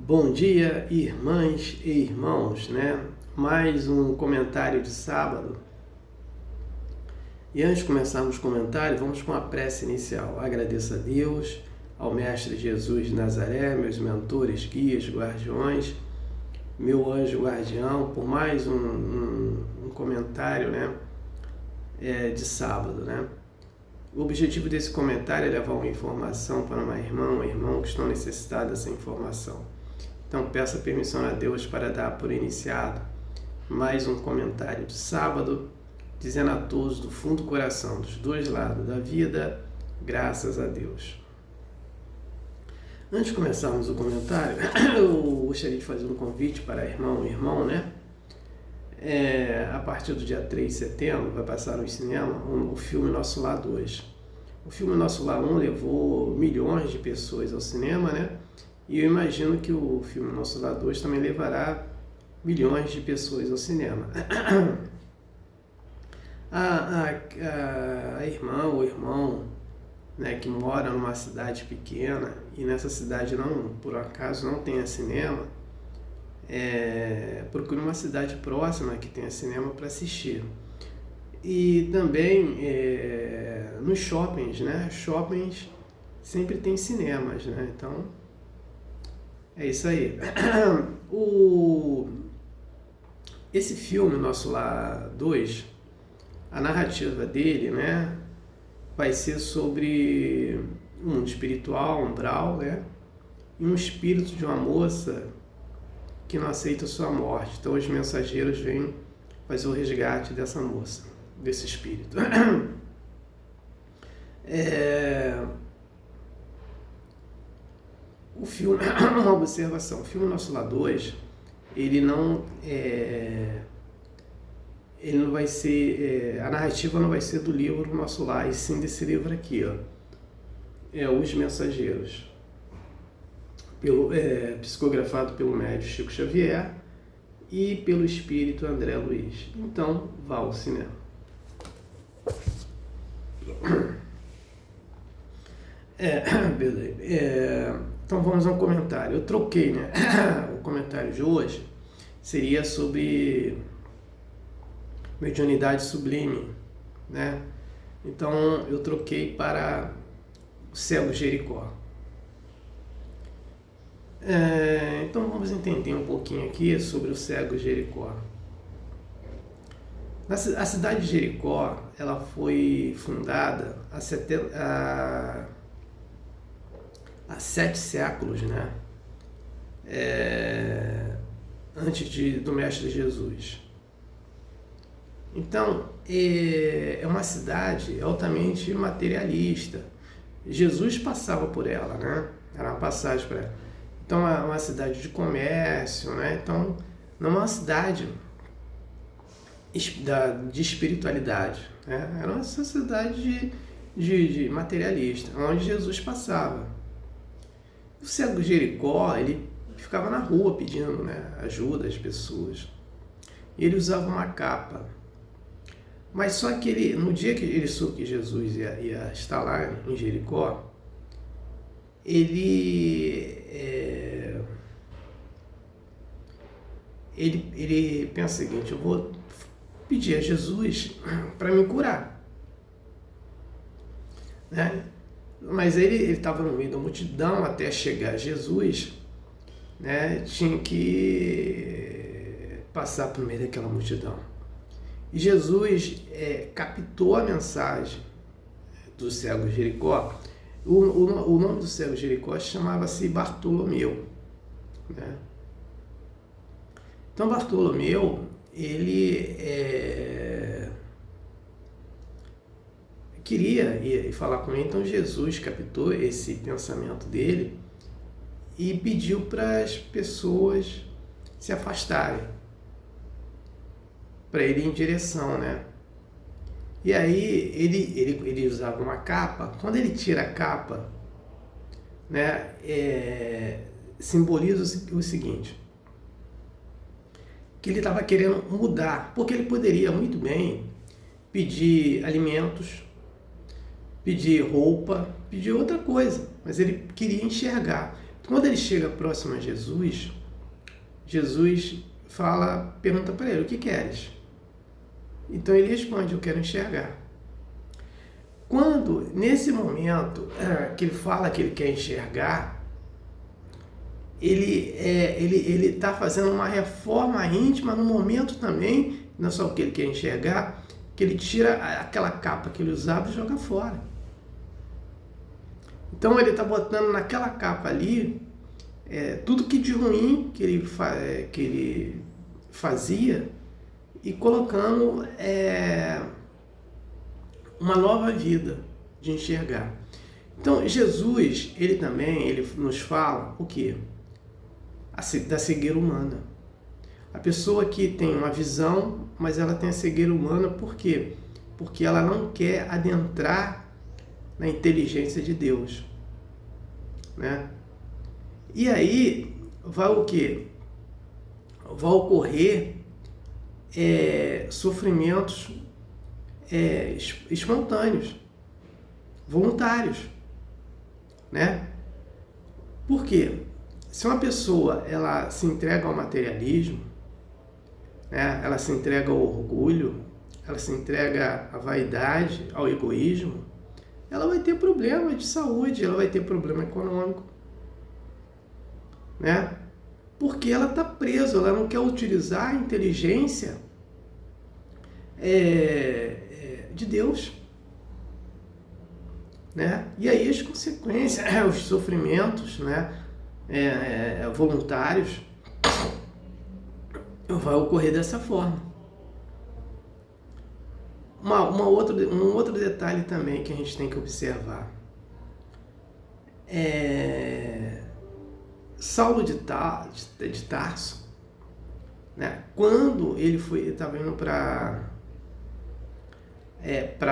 Bom dia, irmãs e irmãos, né? Mais um comentário de sábado. E antes de começarmos o comentário, vamos com a prece inicial. Agradeço a Deus, ao Mestre Jesus de Nazaré, meus mentores, guias, guardiões, meu anjo guardião, por mais um comentário, né? De sábado, né? O objetivo desse comentário é levar uma informação para uma irmã, um irmão que estão necessitados dessa informação. Então peça permissão a Deus para dar por iniciado mais um comentário de sábado, dizendo a todos do fundo do coração, dos dois lados da vida, graças a Deus. Antes de começarmos o comentário, eu gostaria de fazer um convite para irmão, né? A partir do dia 3 de setembro vai passar no cinema o filme Nosso Lar 2. O filme Nosso Lar 1 levou milhões de pessoas ao cinema, né? E eu imagino que o filme Nosso Lar 2 também levará milhões de pessoas ao cinema. A irmã ou irmão, né, que mora numa cidade pequena e nessa cidade não, por acaso não tenha cinema, procure uma cidade próxima que tenha cinema para assistir. E também nos shoppings, né? Shoppings sempre tem cinemas, né? Então é isso aí. Esse filme, Nosso Lar 2, a narrativa dele, né, vai ser sobre um mundo espiritual, umbral, né, e um espírito de uma moça que não aceita sua morte. Então os mensageiros vêm fazer o resgate dessa moça, desse espírito. O filme, uma observação, o filme Nosso Lar 2, ele não vai ser, a narrativa não vai ser do livro Nosso Lar, e sim desse livro aqui, ó, Os Mensageiros, psicografado pelo médium Chico Xavier e pelo espírito André Luiz. Então, vá ao cinema. Beleza. Então vamos ao comentário. Eu troquei, né? O comentário de hoje seria sobre mediunidade sublime, né? Então eu troquei para o cego Jericó. Então vamos entender um pouquinho aqui sobre o cego Jericó. A cidade de Jericó, ela foi fundada há 7 séculos, né? Antes do Mestre Jesus. Então, é uma cidade altamente materialista. Jesus passava por ela, né? Era uma passagem para ela. Então, é uma cidade de comércio, né? Então, não é uma cidade de espiritualidade, né? Era uma sociedade de materialista, onde Jesus passava. O cego Jericó, ele ficava na rua pedindo, né, ajuda às pessoas. E ele usava uma capa. Mas só que no dia que ele soube que Jesus ia estar lá em Jericó, ele pensa o seguinte: eu vou pedir a Jesus para me curar, né? Mas ele estava no meio da multidão, até chegar a Jesus, né, tinha que passar por meio daquela multidão. E Jesus captou a mensagem do cego Jericó. O nome do cego Jericó chamava-se Bartolomeu, né? Então Bartolomeu, ele queria ir falar com ele. Então Jesus captou esse pensamento dele e pediu para as pessoas se afastarem, para ele ir em direção, né? E aí ele usava uma capa. Quando ele tira a capa, né, simboliza o seguinte: que ele estava querendo mudar, porque ele poderia muito bem pedir alimentos, pedir roupa, pedir outra coisa, mas ele queria enxergar. Quando ele chega próximo a Jesus, Jesus pergunta para ele: o que queres? Então ele responde: eu quero enxergar. Quando, nesse momento que ele fala que ele quer enxergar, ele está fazendo uma reforma íntima no momento também, não só o que ele quer enxergar, que ele tira aquela capa que ele usava e joga fora. Então ele está botando naquela capa ali tudo que de ruim que ele fazia e colocando uma nova vida de enxergar. Então Jesus, ele nos fala o quê? Da cegueira humana. A pessoa que tem uma visão, mas ela tem a cegueira humana, por quê? Porque ela não quer adentrar na inteligência de Deus, né? E aí vai o quê? Vai ocorrer sofrimentos espontâneos, voluntários, né? Por quê? Se uma pessoa ela se entrega ao materialismo, né? Ela se entrega ao orgulho, ela se entrega à vaidade, ao egoísmo, ela vai ter problema de saúde, ela vai ter problema econômico, né? Porque ela está presa, ela não quer utilizar a inteligência de Deus, né? E aí as consequências, os sofrimentos, né? Voluntários, vai ocorrer dessa forma. Um outro detalhe também que a gente tem que observar. Saulo de Tarso, né? Quando ele estava indo para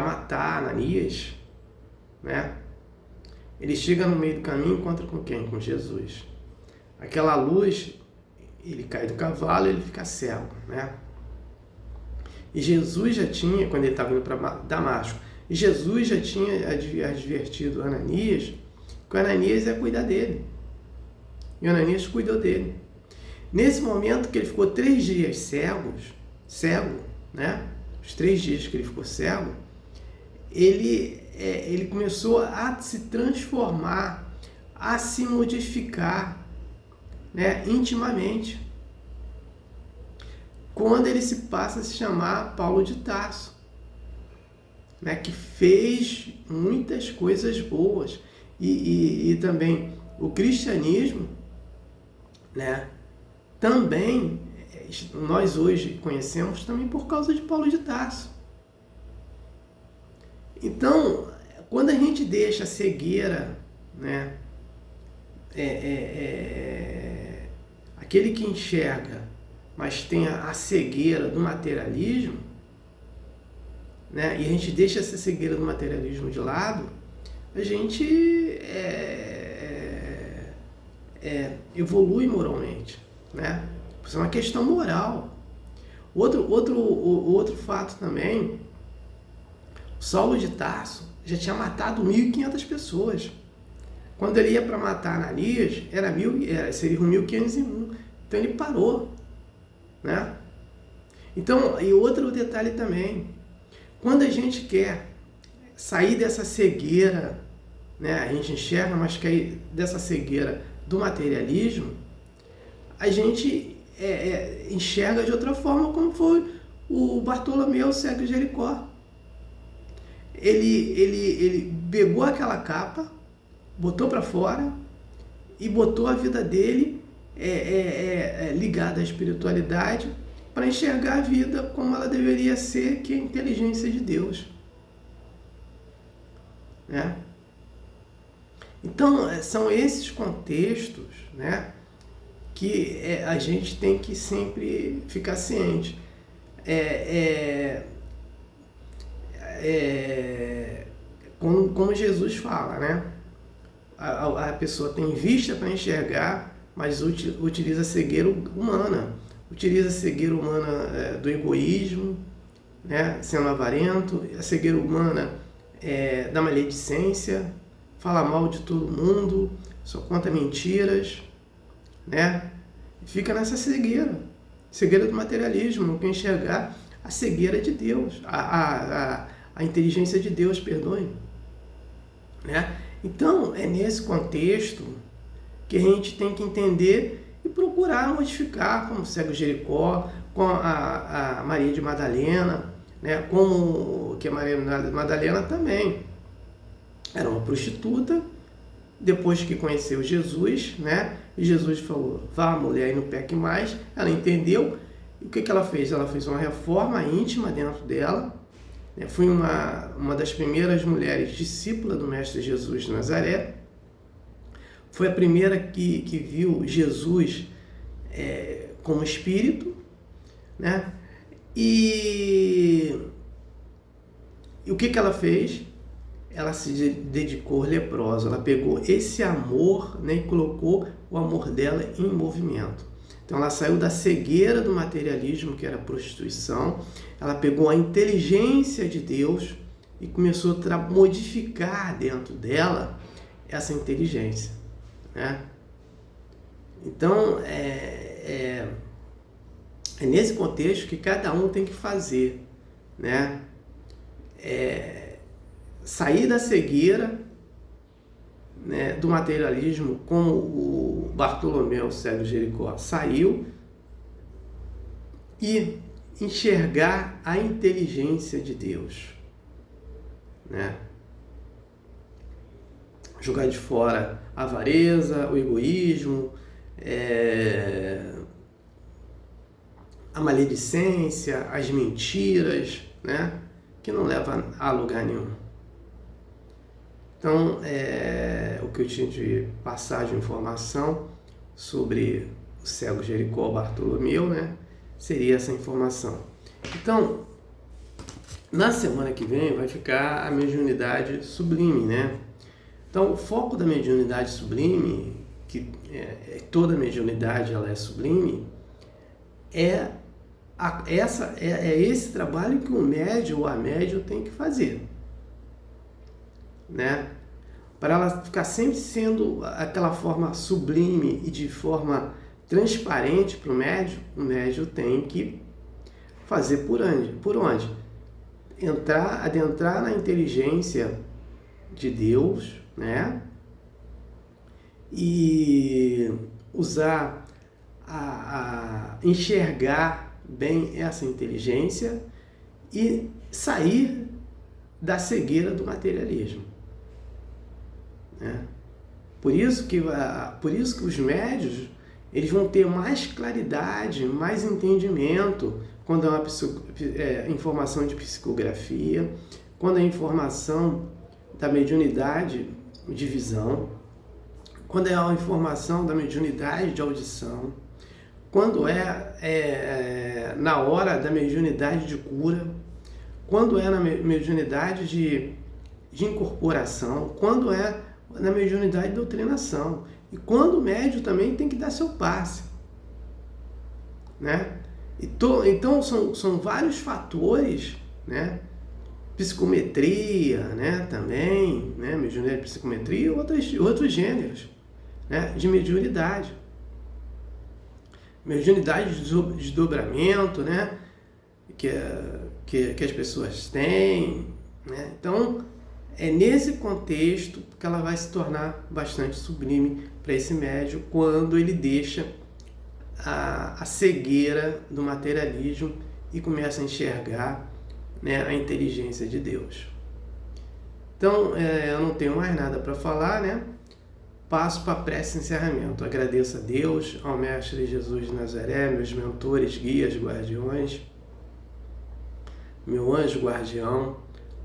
matar Ananias, né? Ele chega no meio do caminho e encontra com quem? Com Jesus. Aquela luz, ele cai do cavalo e ele fica cego, né? E Jesus já tinha, quando ele estava indo para Damasco, e Jesus já tinha advertido Ananias que o Ananias ia cuidar dele. E o Ananias cuidou dele. Nesse momento que ele ficou 3 dias cego, né? Os 3 dias que ele ficou cego, ele começou a se transformar, a se modificar, né? Intimamente. Quando ele passa a se chamar Paulo de Tarso, né? Que fez muitas coisas boas. E também o cristianismo, né? Também nós hoje conhecemos também por causa de Paulo de Tarso. Então, quando a gente deixa a cegueira, né? Aquele que enxerga, mas tem a cegueira do materialismo, né? E a gente deixa essa cegueira do materialismo de lado, a gente evolui moralmente, né? Isso é uma questão moral. Outro fato também, Saulo de Tarso já tinha matado 1.500 pessoas. Quando ele ia para matar Ananias, seria 1.501. Então ele parou, né? Então, e outro detalhe também, quando a gente quer sair dessa cegueira, né? A gente enxerga, mas quer dessa cegueira do materialismo, a gente enxerga de outra forma, como foi o Bartolomeu, cego de Jericó. Ele pegou aquela capa, botou para fora e botou a vida dele ligada à espiritualidade para enxergar a vida como ela deveria ser, que é a inteligência de Deus, né? Então, são esses contextos, né, que a gente tem que sempre ficar ciente. Como Jesus fala, né? A pessoa tem vista para enxergar, mas utiliza a cegueira humana. Utiliza a cegueira humana do egoísmo, né? Sendo avarento, a cegueira humana da maledicência, fala mal de todo mundo, só conta mentiras, né? Fica nessa cegueira do materialismo, não quer enxergar a cegueira de Deus, a inteligência de Deus, perdoe, né? Então, é nesse contexto que a gente tem que entender e procurar modificar, como o cego de Jericó, com a Maria de Madalena, né? Como que a Maria de Madalena também era uma prostituta, depois que conheceu Jesus, né? E Jesus falou, vá mulher e não peque mais. Ela entendeu. E o que ela fez? Ela fez uma reforma íntima dentro dela. Né? Foi uma das primeiras mulheres discípulas do Mestre Jesus de Nazaré. Foi a primeira que viu Jesus como espírito, né? E o que ela fez? Ela se dedicou leprosa, ela pegou esse amor, né, e colocou o amor dela em movimento. Então ela saiu da cegueira do materialismo, que era a prostituição, ela pegou a inteligência de Deus e começou a modificar dentro dela essa inteligência, né? Então é nesse contexto que cada um tem que fazer, né? Sair da cegueira, né, do materialismo, como o Bartolomeu, o cego de Jericó, saiu, e enxergar a inteligência de Deus, né? Jogar de fora a avareza, o egoísmo, a maledicência, as mentiras, né, que não levam a lugar nenhum. Então, o que eu tinha de passar de informação sobre o cego de Jericó, Bartolomeu, né, seria essa informação. Então, na semana que vem vai ficar a mediunidade sublime, né? Então, o foco da mediunidade sublime, que toda mediunidade ela é sublime, é esse trabalho que o médium ou a médium tem que fazer, né? Para ela ficar sempre sendo aquela forma sublime e de forma transparente para o médium tem que fazer por onde? Adentrar na inteligência de Deus, né? E usar, enxergar bem essa inteligência e sair da cegueira do materialismo, né? Por isso que os médios eles vão ter mais claridade, mais entendimento quando é uma informação de psicografia, quando é informação da mediunidade de visão, quando é a informação da mediunidade de audição, quando na hora da mediunidade de cura, quando é na mediunidade de incorporação, quando é na mediunidade de doutrinação. E quando o médium também tem que dar seu passe, né? Então são vários fatores, né? Psicometria, né? Também, né? Mediunidade de psicometria e outros gêneros, né? De mediunidade. Mediunidade de desdobramento, né? Que as pessoas têm, né? Então, é nesse contexto que ela vai se tornar bastante sublime para esse médium quando ele deixa a cegueira do materialismo e começa a enxergar, né, a inteligência de Deus. Então, eu não tenho mais nada para falar, né? Passo para a prece de encerramento. Agradeço a Deus, ao Mestre Jesus de Nazaré, meus mentores, guias, guardiões, meu anjo guardião,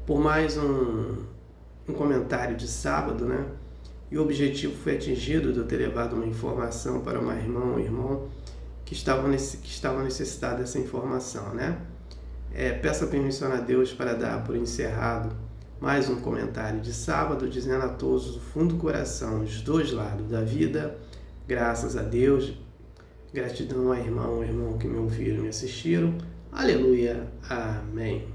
por mais um comentário de sábado, né? E o objetivo foi atingido de eu ter levado uma informação para um irmão que estava necessitado dessa informação, né? Peço permissão a Deus para dar por encerrado mais um comentário de sábado, dizendo a todos do fundo do coração, os dois lados da vida, graças a Deus, gratidão ao irmão que me ouviram e me assistiram. Aleluia, amém.